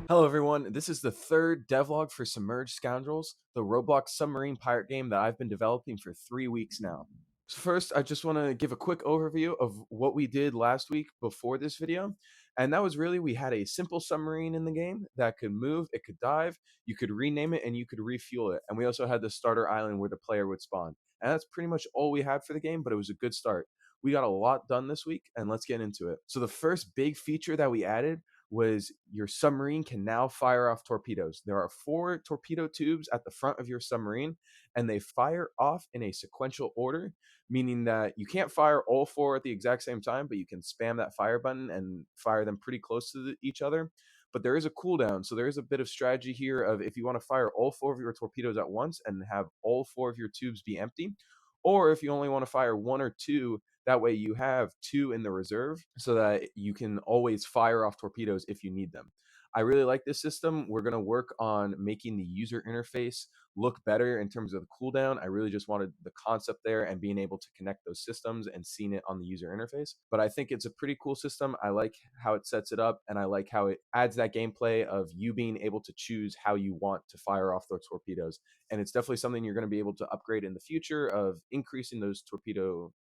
Hello everyone, this is the third devlog for Submerged Scoundrels, the Roblox submarine pirate game that I've been developing for 3 weeks now. So first, I just want to give a quick overview of what we did last week before this video. And that was really, we had a simple submarine in the game that could move, it could dive, you could rename it, and you could refuel it. And we also had the starter island where the player would spawn. And that's pretty much all we had for the game, but it was a good start. We got a lot done this week, and let's get into it. So the first big feature that we added was your submarine can now fire off torpedoes. There are 4 torpedo tubes at the front of your submarine, and they fire off in a sequential order, meaning that you can't fire all 4 at the exact same time, but you can spam that fire button and fire them pretty close to each other. But there is a cooldown, so there is a bit of strategy here of if you want to fire all 4 of your torpedoes at once and have all 4 of your tubes be empty, or if you only want to fire 1 or 2, that way you have 2 in the reserve so that you can always fire off torpedoes if you need them. I really like this system. We're going to work on making the user interface look better in terms of the cooldown. I really just wanted the concept there and being able to connect those systems and seeing it on the user interface. But I think it's a pretty cool system. I like how it sets it up, and I like how it adds that gameplay of you being able to choose how you want to fire off those torpedoes. And it's definitely something you're going to be able to upgrade in the future of decreasing those torpedo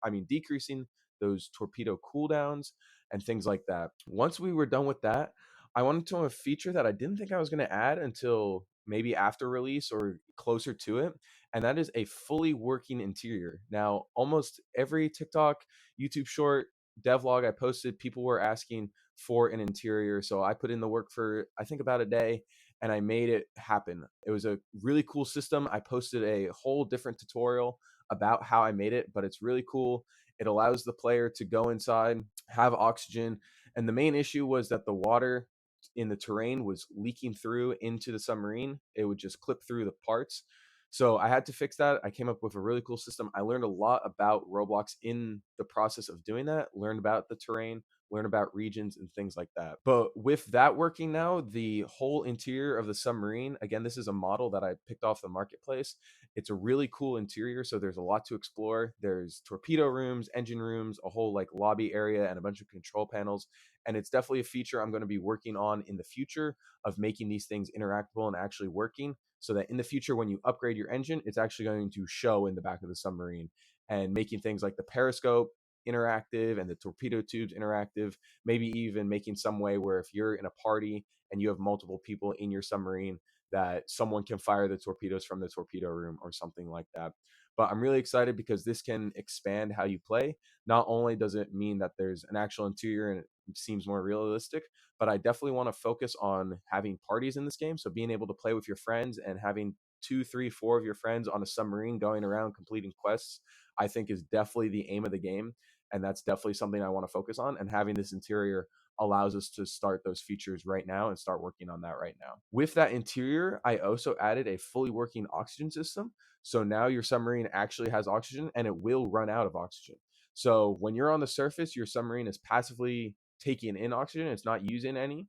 cooldowns and things like that. Once we were done with that, I wanted to have a feature that I didn't think I was going to add until maybe after release or closer to it, and that is a fully working interior. Now, almost every TikTok, YouTube short, devlog I posted, people were asking for an interior, so I put in the work for I think about a day, and I made it happen. It was a really cool system. I posted a whole different tutorial about how I made it, but it's really cool. It allows the player to go inside, have oxygen, and the main issue was that the water in the terrain was leaking through into the submarine. It would just clip through the parts. So I had to fix that. I came up with a really cool system. I learned a lot about Roblox in the process of doing that, learned about the terrain, learn about regions and things like that. But with that working now, the whole interior of the submarine, again, this is a model that I picked off the marketplace. It's a really cool interior, so there's a lot to explore. There's torpedo rooms, engine rooms, a whole like lobby area, and a bunch of control panels. And it's definitely a feature I'm going to be working on in the future of making these things interactable and actually working, so that in the future when you upgrade your engine, it's actually going to show in the back of the submarine, and making things like the periscope interactive and the torpedo tubes interactive, maybe even making some way where if you're in a party and you have multiple people in your submarine, that someone can fire the torpedoes from the torpedo room or something like that. But I'm really excited because this can expand how you play. Not only does it mean that there's an actual interior and it seems more realistic, but I definitely want to focus on having parties in this game. So being able to play with your friends and having 2, 3, 4 of your friends on a submarine going around completing quests, I think is definitely the aim of the game. And that's definitely something I want to focus on. And having this interior allows us to start those features right now and start working on that right now. With that interior, I also added a fully working oxygen system. So now your submarine actually has oxygen and it will run out of oxygen. So when you're on the surface, your submarine is passively taking in oxygen, it's not using any.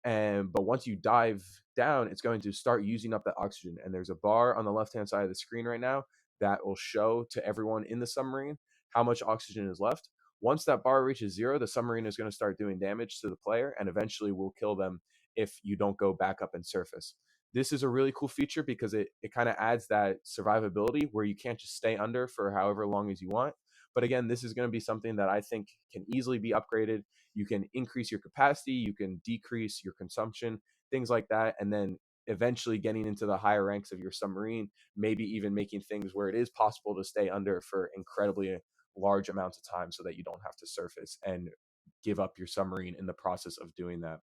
And but once you dive down, it's going to start using up that oxygen. And there's a bar on the left hand side of the screen right now that will show to everyone in the submarine how much oxygen is left. Once that bar reaches 0, the submarine is going to start doing damage to the player and eventually will kill them if you don't go back up and surface. This is a really cool feature because it kind of adds that survivability where you can't just stay under for however long as you want. But again, this is going to be something that I think can easily be upgraded. You can increase your capacity, you can decrease your consumption, things like that. And then eventually getting into the higher ranks of your submarine, maybe even making things where it is possible to stay under for incredibly large amounts of time so that you don't have to surface and give up your submarine in the process of doing that.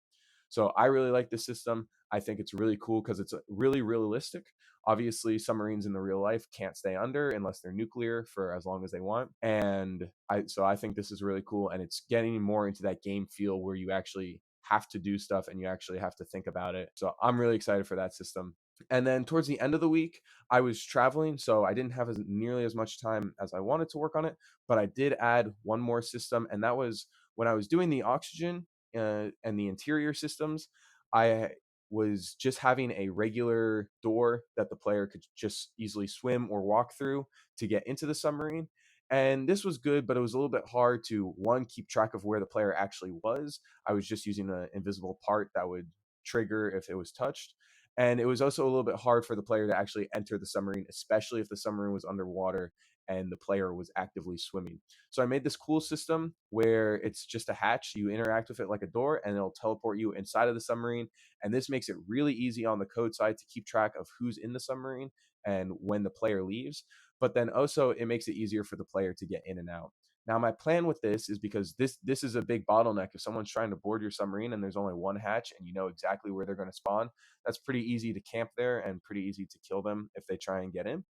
So I really like this system. I think it's really cool because it's really realistic. Obviously, submarines in the real life can't stay under unless they're nuclear for as long as they want. And I think this is really cool, and it's getting more into that game feel where you actually have to do stuff and you actually have to think about it. So I'm really excited for that system. And then towards the end of the week, I was traveling, so I didn't have nearly as much time as I wanted to work on it. But I did add one more system, and that was when I was doing the oxygen and the interior systems. I was just having a regular door that the player could just easily swim or walk through to get into the submarine. And this was good, but it was a little bit hard to one, keep track of where the player actually was. I was just using an invisible part that would trigger if it was touched. And it was also a little bit hard for the player to actually enter the submarine, especially if the submarine was underwater and the player was actively swimming. So I made this cool system where it's just a hatch. You interact with it like a door and it'll teleport you inside of the submarine. And this makes it really easy on the code side to keep track of who's in the submarine and when the player leaves. But then also it makes it easier for the player to get in and out. Now, my plan with this is because this is a big bottleneck. If someone's trying to board your submarine and there's only one hatch and you know exactly where they're going to spawn, that's pretty easy to camp there and pretty easy to kill them if they try and get in.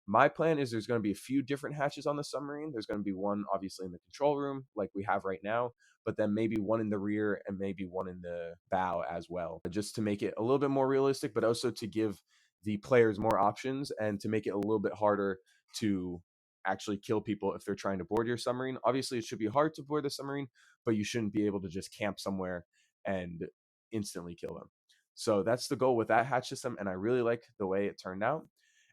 My plan is there's going to be a few different hatches on the submarine. There's going to be one obviously in the control room like we have right now, but then maybe one in the rear and maybe one in the bow as well, just to make it a little bit more realistic, but also to give the players more options and to make it a little bit harder to actually kill people if they're trying to board your submarine. Obviously, it should be hard to board the submarine, but you shouldn't be able to just camp somewhere and instantly kill them. So that's the goal with that hatch system, and I really like the way it turned out.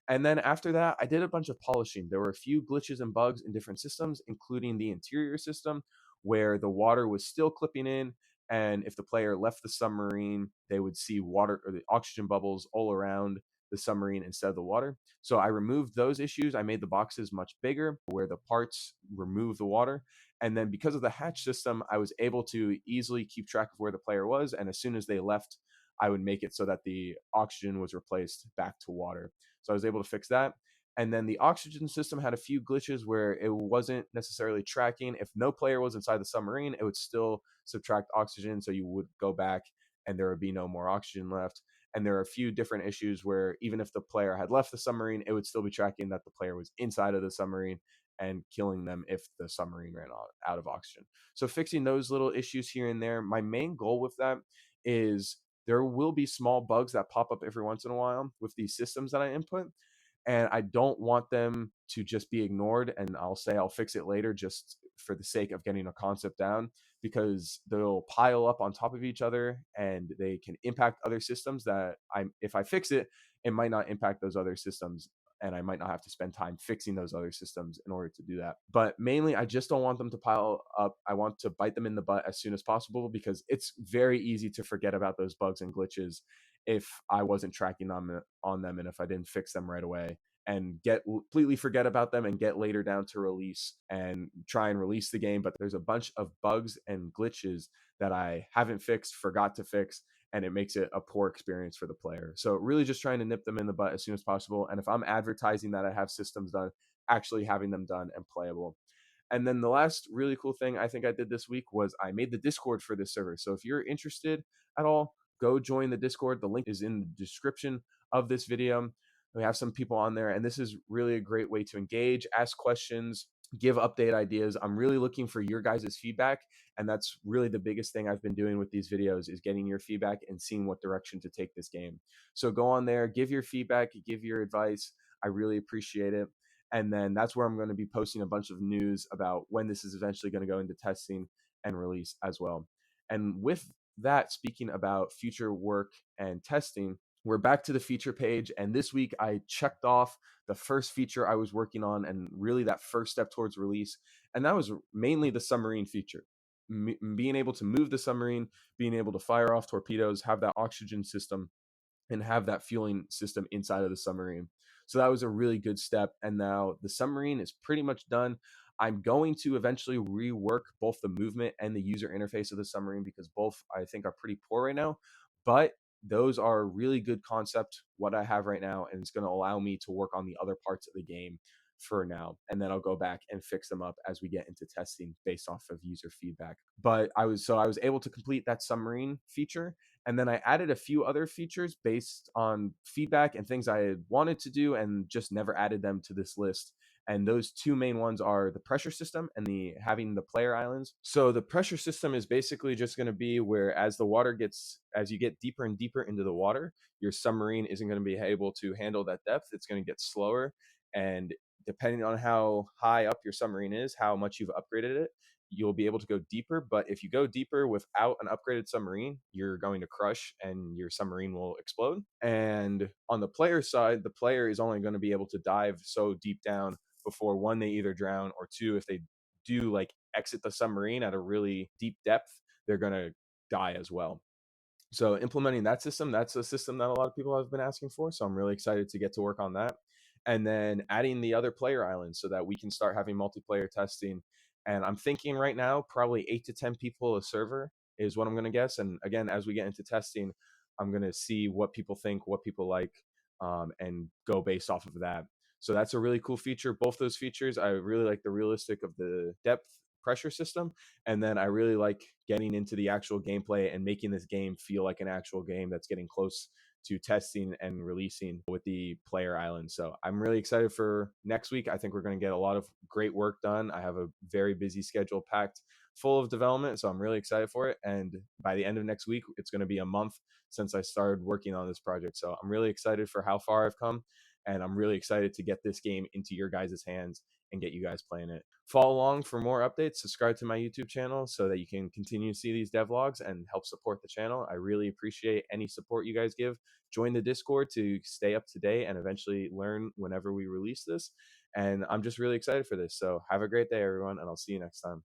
And then after that, I did a bunch of polishing. There were a few glitches and bugs in different systems, including the interior system, where the water was still clipping in. And if the player left the submarine, they would see water or the oxygen bubbles all around the submarine instead of the water. So I removed those issues. I made the boxes much bigger where the parts remove the water. And then because of the hatch system, I was able to easily keep track of where the player was. And as soon as they left, I would make it so that the oxygen was replaced back to water. So I was able to fix that. And then the oxygen system had a few glitches where it wasn't necessarily tracking. If no player was inside the submarine, it would still subtract oxygen. So you would go back and there would be no more oxygen left. And there are a few different issues where even if the player had left the submarine, it would still be tracking that the player was inside of the submarine and killing them if the submarine ran out of oxygen. So fixing those little issues here and there. My main goal with that is there will be small bugs that pop up every once in a while with these systems that I input. And I don't want them to just be ignored. And I'll say I'll fix it later just for the sake of getting a concept down, because they'll pile up on top of each other and they can impact other systems that if I fix it, it might not impact those other systems and I might not have to spend time fixing those other systems in order to do that. But mainly, I just don't want them to pile up. I want to bite them in the butt as soon as possible because it's very easy to forget about those bugs and glitches if I wasn't tracking on them and if I didn't fix them right away and completely forget about them and get later down to release and try and release the game. But there's a bunch of bugs and glitches that I haven't fixed, forgot to fix, and it makes it a poor experience for the player. So really just trying to nip them in the butt as soon as possible. And if I'm advertising that I have systems done, actually having them done and playable. And then the last really cool thing I think I did this week was I made the Discord for this server. So if you're interested at all, go join the Discord. The link is in the description of this video. We have some people on there, and this is really a great way to engage, ask questions, give update ideas. I'm really looking for your guys' feedback, and that's really the biggest thing I've been doing with these videos is getting your feedback and seeing what direction to take this game. So go on there, give your feedback, give your advice. I really appreciate it. And then that's where I'm going to be posting a bunch of news about when this is eventually going to go into testing and release as well. And with that, speaking about future work and testing, we're back to the feature page. And this week I checked off the first feature I was working on and really that first step towards release. And that was mainly the submarine feature. Being able to move the submarine, being able to fire off torpedoes, have that oxygen system, and have that fueling system inside of the submarine. So that was a really good step. And now the submarine is pretty much done. I'm going to eventually rework both the movement and the user interface of the submarine because both I think are pretty poor right now. But those are really good concept, what I have right now, and it's going to allow me to work on the other parts of the game for now. And then I'll go back and fix them up as we get into testing based off of user feedback. But I was able to complete that submarine feature, and then I added a few other features based on feedback and things I had wanted to do and just never added them to this list. And those two main ones are the pressure system and the having the player islands. So the pressure system is basically just going to be where as you get deeper and deeper into the water, your submarine isn't going to be able to handle that depth. It's going to get slower. And depending on how high up your submarine is, how much you've upgraded it, you'll be able to go deeper. But if you go deeper without an upgraded submarine, you're going to crush and your submarine will explode. And on the player side, the player is only going to be able to dive so deep down before one, they either drown, or two, if they do like exit the submarine at a really deep depth, they're going to die as well. So implementing that system, that's a system that a lot of people have been asking for. So I'm really excited to get to work on that. And then adding the other player islands so that we can start having multiplayer testing. And I'm thinking right now, probably 8 to 10 people a server is what I'm going to guess. And again, as we get into testing, I'm going to see what people think, what people like, and go based off of that. So that's a really cool feature. Both those features, I really like the realistic of the depth pressure system, and then I really like getting into the actual gameplay and making this game feel like an actual game that's getting close to testing and releasing with the player island. So I'm really excited for next week. I think we're going to get a lot of great work done. I have a very busy schedule packed full of development, so I'm really excited for it. And by the end of next week, it's going to be a month since I started working on this project. So I'm really excited for how far I've come, and I'm really excited to get this game into your guys' hands and get you guys playing it. Follow along for more updates. Subscribe to my YouTube channel so that you can continue to see these devlogs and help support the channel. I really appreciate any support you guys give. Join the Discord to stay up to date and eventually learn whenever we release this. And I'm just really excited for this. So have a great day, everyone, and I'll see you next time.